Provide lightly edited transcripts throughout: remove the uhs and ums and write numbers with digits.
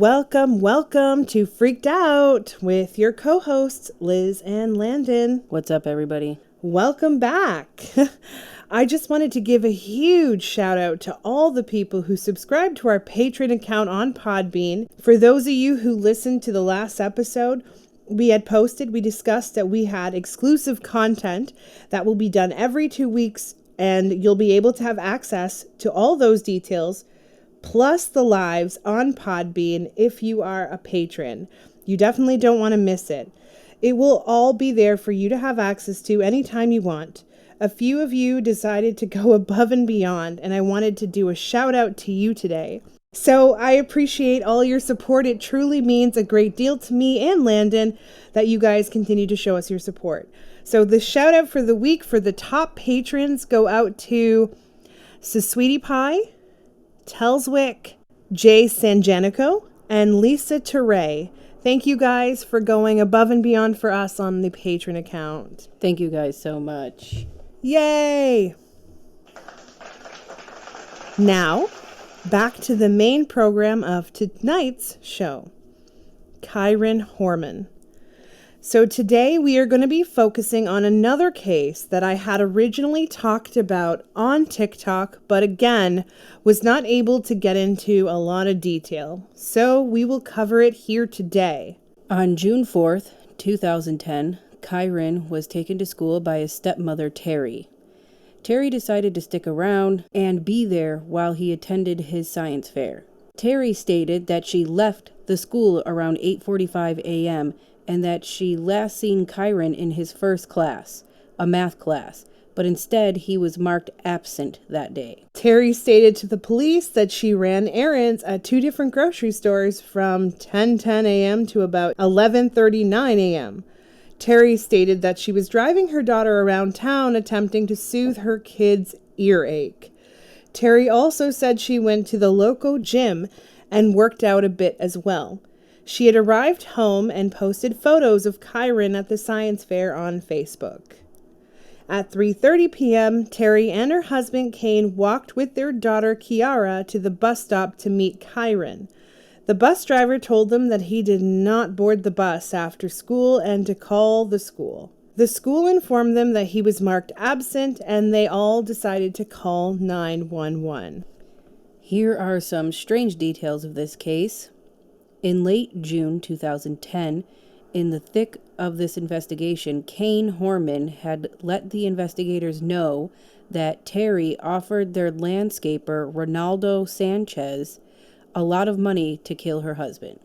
Welcome to Freaked Out with your co-hosts, Liz and Landon. What's up, everybody? Welcome back. I just wanted to give a huge shout out to all the people who subscribed to our Patreon account on Podbean. For those of you who listened to the last episode, we discussed that we had exclusive content that will be done every 2 weeks, and you'll be able to have access to all those details, plus the lives on Podbean if you are a patron. You definitely don't want to miss it. It will all be there for you to have access to anytime you want. A few of you decided to go above and beyond, and I wanted to do a shout out to you today. So I appreciate all your support. It truly means a great deal to me and Landon that you guys continue to show us your support. So the shout out for the week for the top patrons go out to Sweetie Pie, Telswick, Jay Sanjanico, and Lisa Teray. Thank you guys for going above and beyond for us on the Patreon account. Thank you guys so much. Yay! Now, back to the main program of tonight's show, Kyron Horman. So today we are going to be focusing on another case that I had originally talked about on TikTok, but again, was not able to get into a lot of detail. So we will cover it here today. On June 4th, 2010, Kyron was taken to school by his stepmother, Terry. Terry decided to stick around and be there while he attended his science fair. Terry stated that she left the school around 8:45 a.m. and that she last seen Kyron in his first class, a math class, but instead he was marked absent that day. Terry stated to the police that she ran errands at 2 different grocery stores from 10:10 a.m. to about 11:39 a.m. Terry stated that she was driving her daughter around town attempting to soothe her kid's earache. Terry also said she went to the local gym and worked out a bit as well. She had arrived home and posted photos of Kyron at the science fair on Facebook. At 3:30 p.m., Terry and her husband Kane walked with their daughter Kiara to the bus stop to meet Kyron. The bus driver told them that he did not board the bus after school and to call the school. The school informed them that he was marked absent, and they all decided to call 911. Here are some strange details of this case. In late June 2010, in the thick of this investigation, Kyron Horman had let the investigators know that Terry offered their landscaper, Ronaldo Sanchez, a lot of money to kill her husband.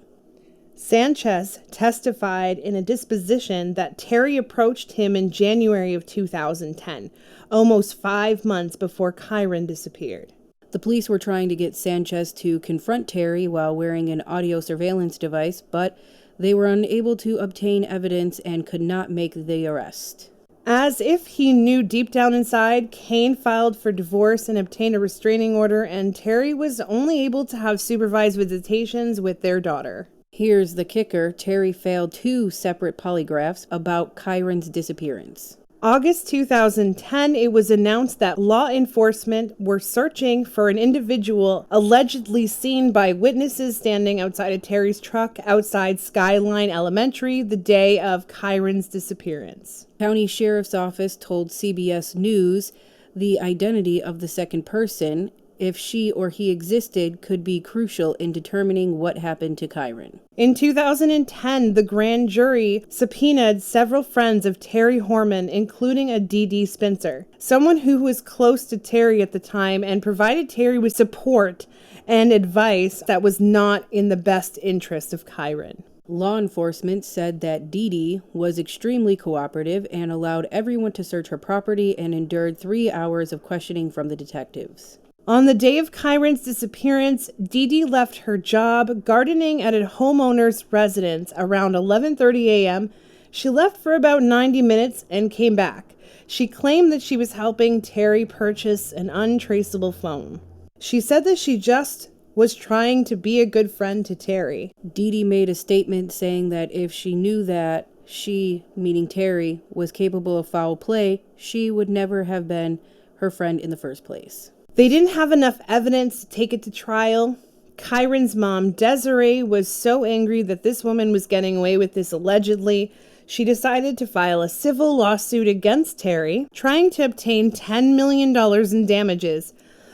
Sanchez testified in a disposition that Terry approached him in January of 2010, almost 5 months before Kyron disappeared. The police were trying to get Sanchez to confront Terry while wearing an audio surveillance device, but they were unable to obtain evidence and could not make the arrest. As if he knew deep down inside, Kane filed for divorce and obtained a restraining order, and Terry was only able to have supervised visitations with their daughter. Here's the kicker. Terry failed 2 separate polygraphs about Kyron's disappearance. August 2010, it was announced that law enforcement were searching for an individual allegedly seen by witnesses standing outside of Terry's truck outside Skyline Elementary the day of Kyron's disappearance. County Sheriff's Office told CBS News the identity of the second person, if she or he existed, could be crucial in determining what happened to Kyron. In 2010, the grand jury subpoenaed several friends of Terry Horman, including a D.D. Spencer, someone who was close to Terry at the time and provided Terry with support and advice that was not in the best interest of Kyron. Law enforcement said that Dee was extremely cooperative and allowed everyone to search her property and endured 3 hours of questioning from the detectives. On the day of Kyron's disappearance, Dee left her job gardening at a homeowner's residence around 11:30 a.m. She left for about 90 minutes and came back. She claimed that she was helping Terry purchase an untraceable phone. She said that she just was trying to be a good friend to Terry. Dee made a statement saying that if she knew that she, meaning Terry, was capable of foul play, she would never have been her friend in the first place. They didn't have enough evidence to take it to trial. Kyron's mom, Desiree, was so angry that this woman was getting away with this allegedly, she decided to file a civil lawsuit against Terry, trying to obtain $10 million in damages,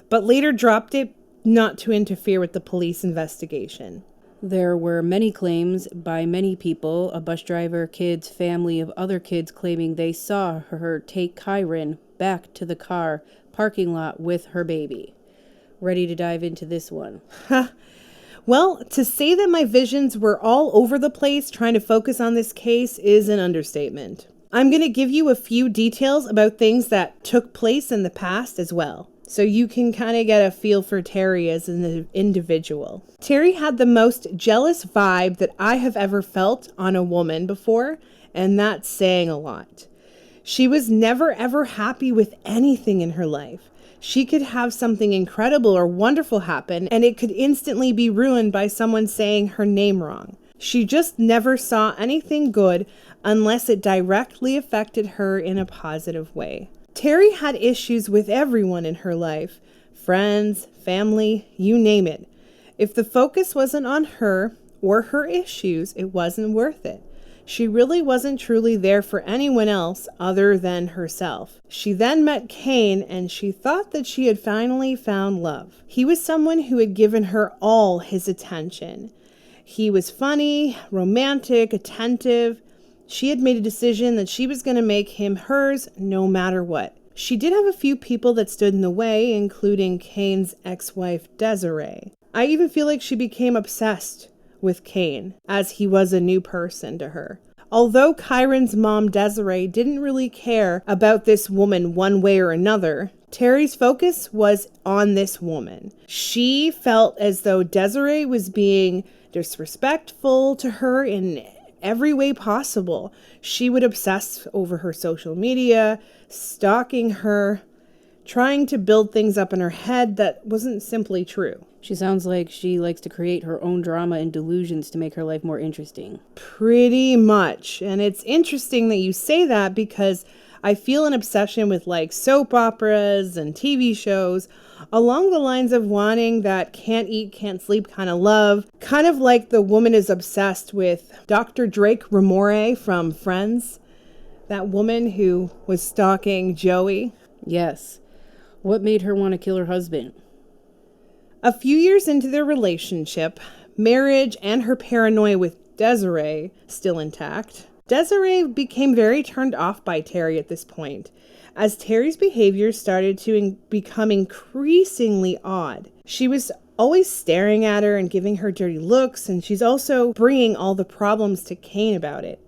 but later dropped it not to interfere with the police investigation. There were many claims by many people, a bus driver, kids, family of other kids claiming they saw her take Kyron back to the car parking lot with her baby. Ready to dive into this one? Well, to say that my visions were all over the place trying to focus on this case is an understatement. I'm going to give you a few details about things that took place in the past as well, so you can kind of get a feel for Terry as an individual. Terry had the most jealous vibe that I have ever felt on a woman before, and that's saying a lot. She was never ever happy with anything in her life. She could have something incredible or wonderful happen, and it could instantly be ruined by someone saying her name wrong. She just never saw anything good unless it directly affected her in a positive way. Terry had issues with everyone in her life, friends, family, you name it. If the focus wasn't on her or her issues, it wasn't worth it. She really wasn't truly there for anyone else other than herself. She then met Kane, and she thought that she had finally found love. He was someone who had given her all his attention. He was funny, romantic, attentive. She had made a decision that she was going to make him hers no matter what. She did have a few people that stood in the way, including Kane's ex-wife, Desiree. I even feel like she became obsessed with Kane, as he was a new person to her. Although Kyron's mom, Desiree, didn't really care about this woman one way or another, Terry's focus was on this woman. She felt as though Desiree was being disrespectful to her in every way possible. She would obsess over her social media, stalking her, trying to build things up in her head that wasn't simply true. She sounds like she likes to create her own drama and delusions to make her life more interesting. Pretty much. And it's interesting that you say that because I feel an obsession with like soap operas and TV shows along the lines of wanting that can't eat, can't sleep kind of love. Kind of like the woman is obsessed with Dr. Drake Ramore from Friends. That woman who was stalking Joey. Yes. What made her want to kill her husband? A few years into their relationship, marriage, and her paranoia with Desiree still intact, Desiree became very turned off by Terry at this point, as Terry's behavior started to become increasingly odd. She was always staring at her and giving her dirty looks, and she's also bringing all the problems to Kane about it.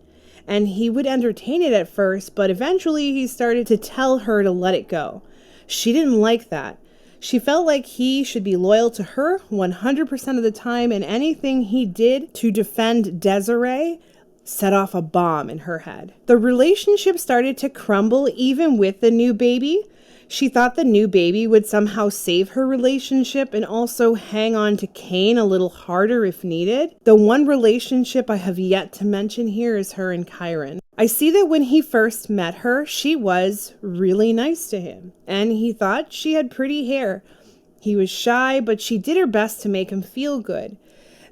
And he would entertain it at first, but eventually he started to tell her to let it go. She didn't like that. She felt like he should be loyal to her 100% of the time, and anything he did to defend Desiree set off a bomb in her head. The relationship started to crumble even with the new baby. She thought the new baby would somehow save her relationship and also hang on to Kane a little harder if needed. The one relationship I have yet to mention here is her and Kyron. I see that when he first met her, she was really nice to him, and he thought she had pretty hair. He was shy, but she did her best to make him feel good.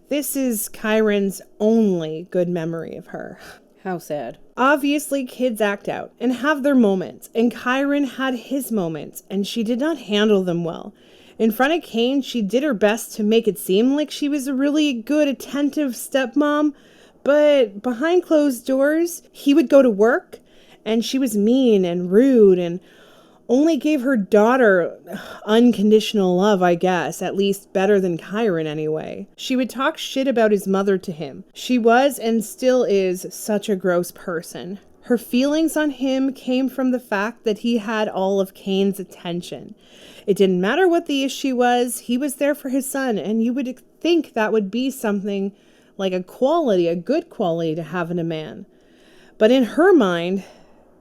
This is Kyron's only good memory of her. How sad. Obviously, kids act out and have their moments, and Kyron had his moments, and she did not handle them well. In front of Kane, she did her best to make it seem like she was a really good, attentive stepmom, but behind closed doors, he would go to work, and she was mean and rude and only gave her daughter unconditional love, I guess, at least better than Kyron anyway. She would talk shit about his mother to him. She was and still is such a gross person. Her feelings on him came from the fact that he had all of Kane's attention. It didn't matter what the issue was, he was there for his son, and you would think that would be something like a quality, a good quality to have in a man. But in her mind,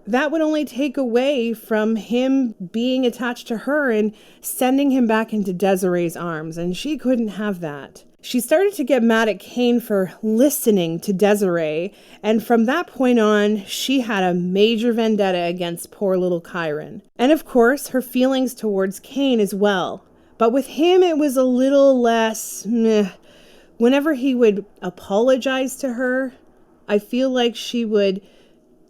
that would only take away from him being attached to her and sending him back into Desiree's arms, and she couldn't have that. She started to get mad at Kane for listening to Desiree, and from that point on, she had a major vendetta against poor little Kyron. And of course, her feelings towards Kane as well. But with him, it was a little less meh. Whenever he would apologize to her, I feel like she would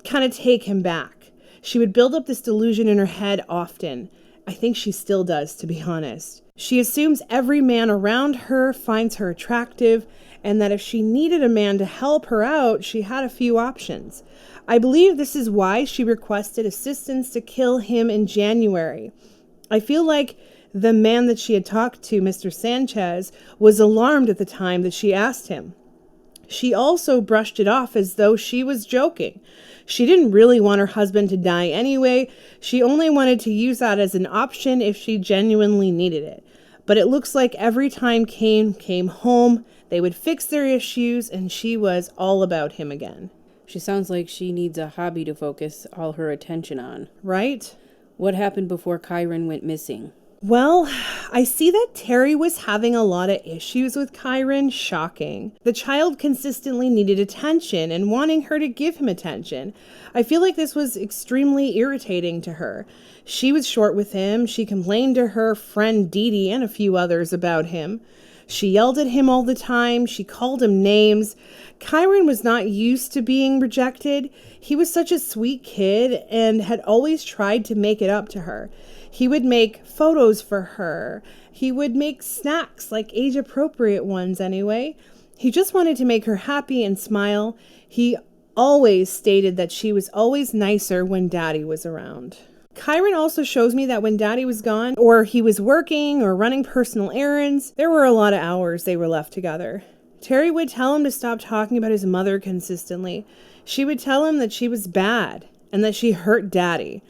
kind of take him back. She would build up this delusion in her head often. I think she still does, to be honest. She assumes every man around her finds her attractive, and that if she needed a man to help her out, she had a few options. I believe this is why she requested assistance to kill him in January. I feel like the man that she had talked to, Mr. Sanchez, was alarmed at the time that she asked him. She also brushed it off as though she was joking. She didn't really want her husband to die anyway. She only wanted to use that as an option if she genuinely needed it. But it looks like every time Kane came home, they would fix their issues, and she was all about him again. She sounds like she needs a hobby to focus all her attention on. Right? What happened before Kyron went missing? Well, I see that Terry was having a lot of issues with Kyron. Shocking. The child consistently needed attention and wanting her to give him attention. I feel like this was extremely irritating to her. She was short with him. She complained to her friend Dee Dee and a few others about him. She yelled at him all the time. She called him names. Kyron was not used to being rejected. He was such a sweet kid and had always tried to make it up to her. He would make photos for her. He would make snacks, like age-appropriate ones anyway. He just wanted to make her happy and smile. He always stated that she was always nicer when Daddy was around. Kyron also shows me that when Daddy was gone, or he was working or running personal errands, there were a lot of hours they were left together. Terry would tell him to stop talking about his mother consistently. She would tell him that she was bad and that she hurt Daddy,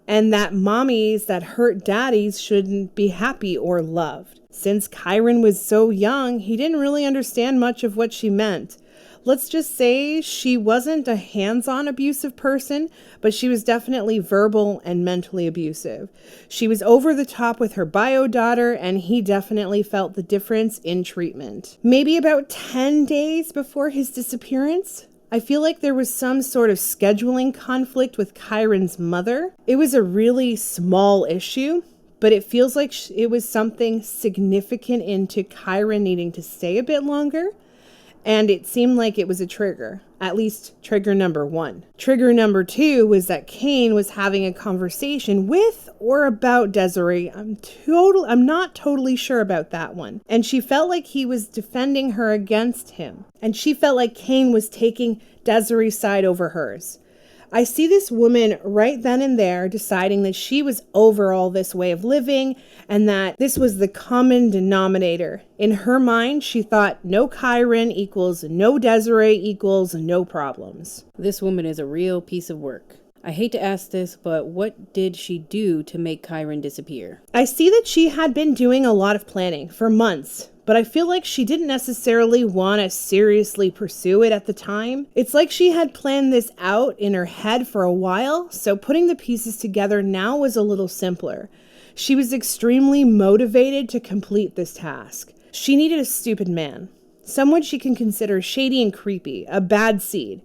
and that mommies that hurt daddies shouldn't be happy or loved. Since Kyron was so young, he didn't really understand much of what she meant. Let's just say she wasn't a hands-on abusive person, but she was definitely verbal and mentally abusive. She was over the top with her bio daughter, and he definitely felt the difference in treatment. Maybe about 10 days before his disappearance, I feel like there was some sort of scheduling conflict with Kyron's mother. It was a really small issue, but it feels like it was something significant into Kyron needing to stay a bit longer. And it seemed like it was a trigger, at least trigger number 1. Trigger number 2 was that Kane was having a conversation with or about Desiree. I'm not totally sure about that one. And she felt like he was defending her against him. And she felt like Kane was taking Desiree's side over hers. I see this woman right then and there deciding that she was over all this way of living and that this was the common denominator. In her mind, she thought no Kyron equals no Desiree equals no problems. This woman is a real piece of work. I hate to ask this, but what did she do to make Kyron disappear? I see that she had been doing a lot of planning for months, but I feel like she didn't necessarily want to seriously pursue it at the time. It's like she had planned this out in her head for a while, so putting the pieces together now was a little simpler. She was extremely motivated to complete this task. She needed a stupid man, someone she can consider shady and creepy, a bad seed.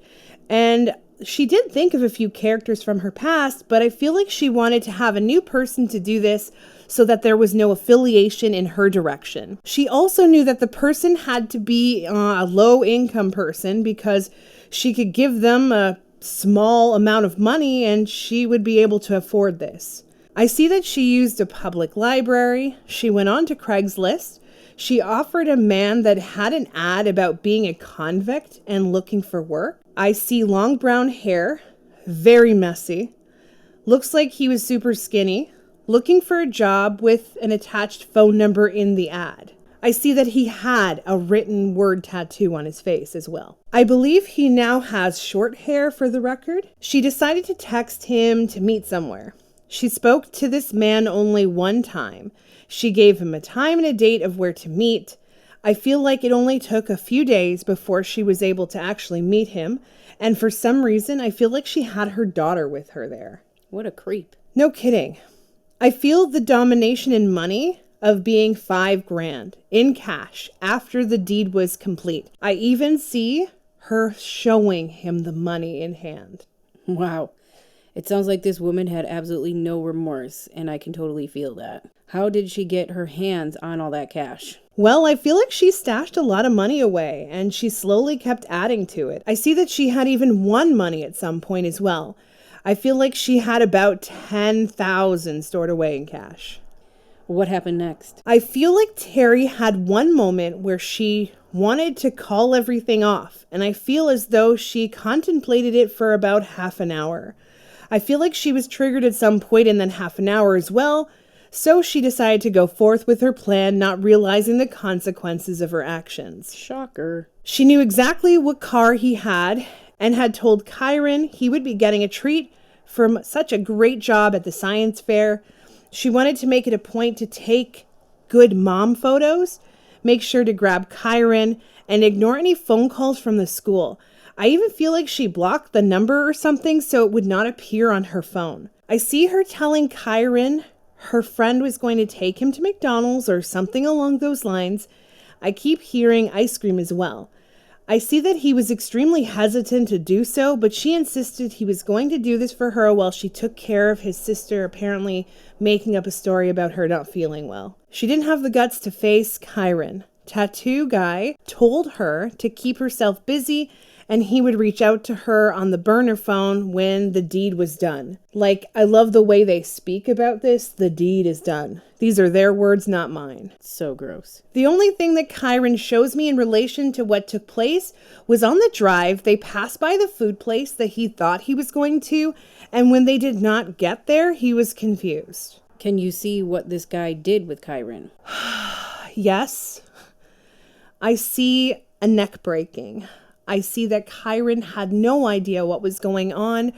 And she did think of a few characters from her past, but I feel like she wanted to have a new person to do this so that there was no affiliation in her direction. She also knew that the person had to be a low-income person because she could give them a small amount of money and she would be able to afford this. I see that she used a public library. She went on to Craigslist. She offered a man that had an ad about being a convict and looking for work. I see long brown hair, very messy. Looks like he was super skinny, looking for a job with an attached phone number in the ad. I see that he had a written word tattoo on his face as well. I believe he now has short hair for the record. She decided to text him to meet somewhere. She spoke to this man only one time. She gave him a time and a date of where to meet. I feel like it only took a few days before she was able to actually meet him. And for some reason, I feel like she had her daughter with her there. What a creep. No kidding. I feel the domination in money of being $5,000 in cash after the deed was complete. I even see her showing him the money in hand. Wow. It sounds like this woman had absolutely no remorse, and I can totally feel that. How did she get her hands on all that cash? Well, I feel like she stashed a lot of money away, and she slowly kept adding to it. I see that she had even won money at some point as well. I feel like she had about 10,000 stored away in cash. What happened next? I feel like Terry had one moment where she wanted to call everything off, and I feel as though she contemplated it for about half an hour. I feel like she was triggered at some point in that half an hour as well, so she decided to go forth with her plan, not realizing the consequences of her actions. Shocker. She knew exactly what car he had and had told Kyron he would be getting a treat from such a great job at the science fair. She wanted to make it a point to take good mom photos, make sure to grab Kyron, and ignore any phone calls from the school. I even feel like she blocked the number or something so it would not appear on her phone. I see her telling Kyron her friend was going to take him to McDonald's or something along those lines. I keep hearing ice cream as well. I see that he was extremely hesitant to do so, but she insisted he was going to do this for her while she took care of his sister, apparently making up a story about her not feeling well. She didn't have the guts to face Kyron. Tattoo guy told her to keep herself busy and he would reach out to her on the burner phone when the deed was done. Like, I love the way they speak about this. The deed is done. These are their words, not mine. So gross. The only thing that Kyron shows me in relation to what took place was on the drive, they passed by the food place that he thought he was going to, and when they did not get there, he was confused. Can you see what this guy did with Kyron? Yes. I see a neck breaking. I see that Kyron had no idea what was going on,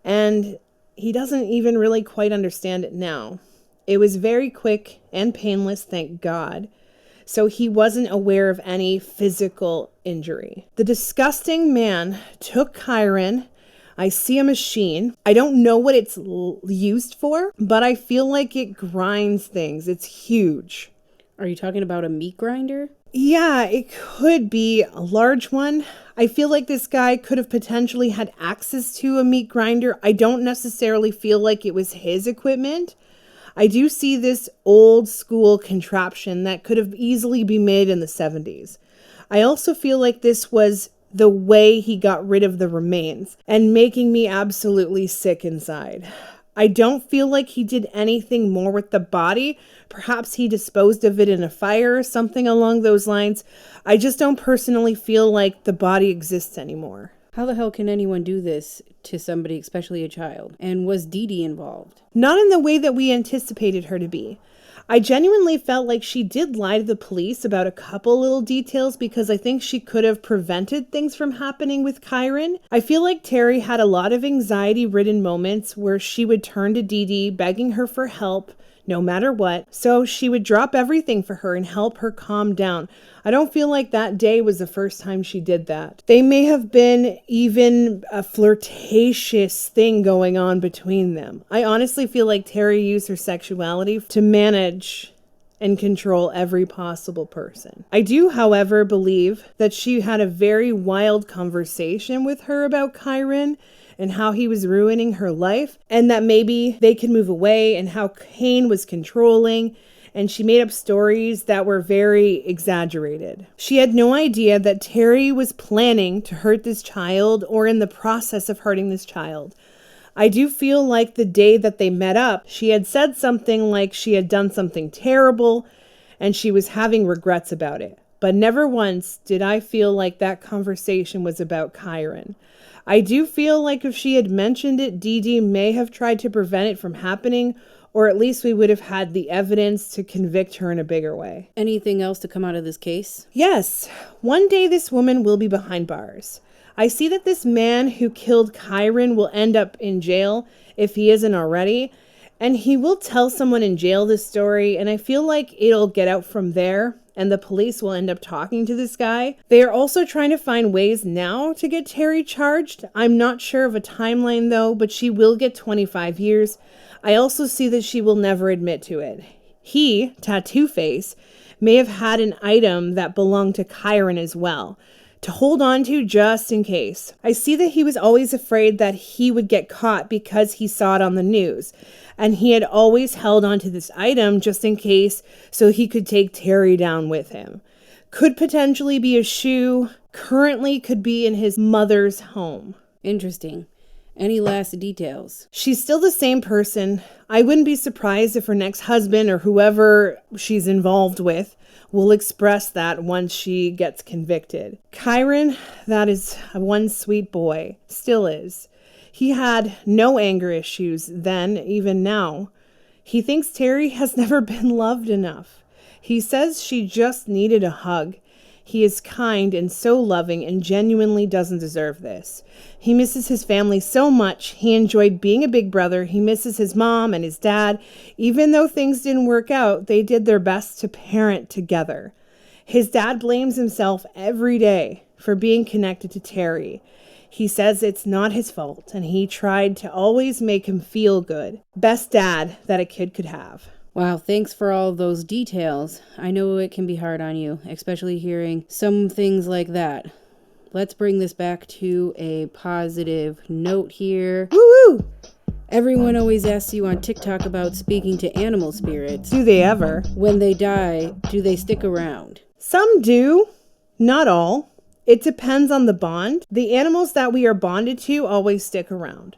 and he doesn't even really quite understand it now. It was very quick and painless, thank God. So he wasn't aware of any physical injury. The disgusting man took Kyron. I see a machine. I don't know what it's used for, but I feel like it grinds things. It's huge. Are you talking about a meat grinder? Yeah, it could be a large one. I feel like this guy could have potentially had access to a meat grinder. I don't necessarily feel like it was his equipment. I do see this old school contraption that could have easily been made in the 70s. I also feel like this was the way he got rid of the remains and making me absolutely sick inside. I don't feel like he did anything more with the body. Perhaps he disposed of it in a fire or something along those lines. I just don't personally feel like the body exists anymore. How the hell can anyone do this to somebody, especially a child? And was Dee Dee involved? Not in the way that we anticipated her to be. I genuinely felt like she did lie to the police about a couple little details because I think she could have prevented things from happening with Kyron. I feel like Terry had a lot of anxiety-ridden moments where she would turn to Dee Dee begging her for help no matter what, so she would drop everything for her and help her calm down. I don't feel like that day was the first time she did that. They may have been even a flirtatious thing going on between them. I honestly feel like Terry used her sexuality to manage and control every possible person. I do, however, believe that she had a very wild conversation with her about Kyron and how he was ruining her life, and that maybe they could move away, and how Kane was controlling, and she made up stories that were very exaggerated. She had no idea that Terry was planning to hurt this child or in the process of hurting this child. I do feel like the day that they met up, she had said something like she had done something terrible and she was having regrets about it. But never once did I feel like that conversation was about Kyron. I do feel like if she had mentioned it, Dee Dee may have tried to prevent it from happening, or at least we would have had the evidence to convict her in a bigger way. Anything else to come out of this case? Yes. One day this woman will be behind bars. I see that this man who killed Kyron will end up in jail if he isn't already, and he will tell someone in jail this story, and I feel like it'll get out from there, and the police will end up talking to this guy. They are also trying to find ways now to get Terry charged. I'm not sure of a timeline though, but she will get 25 years. I also see that she will never admit to it. He, Tattoo Face, may have had an item that belonged to Kyron as well. to hold on to just in case. I see that he was always afraid that he would get caught because he saw it on the news. And he had always held on to this item just in case so he could take Terry down with him. Could potentially be a shoe, currently could be in his mother's home. Interesting. Any last details? She's still the same person. I wouldn't be surprised if her next husband or whoever she's involved with will express that once she gets convicted. Kyron, that is one sweet boy. Still is. He had no anger issues then, even now. He thinks Terry has never been loved enough. He says she just needed a hug. He is kind and so loving and genuinely doesn't deserve this. He misses his family so much. He enjoyed being a big brother. He misses his mom and his dad. Even though things didn't work out, they did their best to parent together. His dad blames himself every day for being connected to Terry. He says it's not his fault, and he tried to always make him feel good. Best dad that a kid could have. Wow, thanks for all those details. I know it can be hard on you, especially hearing some things like that. Let's bring this back to a positive note here. Woo-woo! Everyone always asks you on TikTok about speaking to animal spirits. Do they ever? When they die, do they stick around? Some do. Not all. It depends on the bond. The animals that we are bonded to always stick around.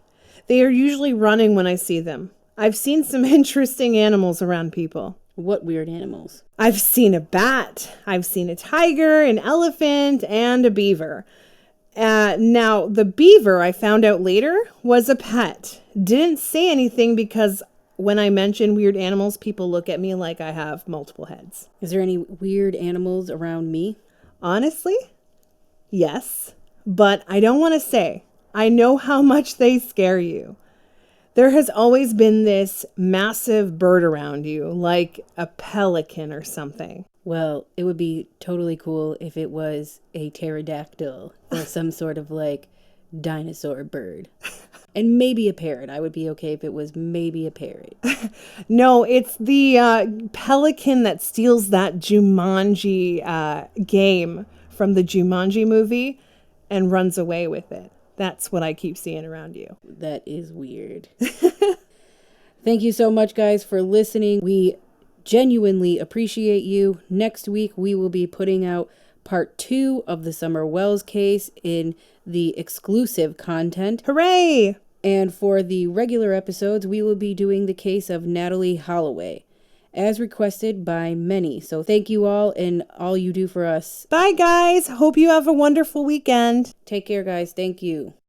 They are usually running when I see them. I've seen some interesting animals around people. What weird animals? I've seen a bat. I've seen a tiger, an elephant, and a beaver. Now, the beaver, I found out later, was a pet. Didn't say anything because when I mention weird animals, people look at me like I have multiple heads. Is there any weird animals around me? Honestly, yes. But I don't want to say. I know how much they scare you. There has always been this massive bird around you, like a pelican or something. Well, it would be totally cool if it was a pterodactyl or some sort of like dinosaur bird. And maybe a parrot. I would be okay if it was maybe a parrot. No, it's the pelican that steals that Jumanji game from the Jumanji movie and runs away with it. That's what I keep seeing around you. That is weird. Thank you so much, guys, for listening. We genuinely appreciate you. Next week, we will be putting out part 2 of the Summer Wells case in the exclusive content. Hooray! And for the regular episodes, we will be doing the case of Natalie Holloway, as requested by many. So thank you all and all you do for us. Bye, guys. Hope you have a wonderful weekend. Take care, guys. Thank you.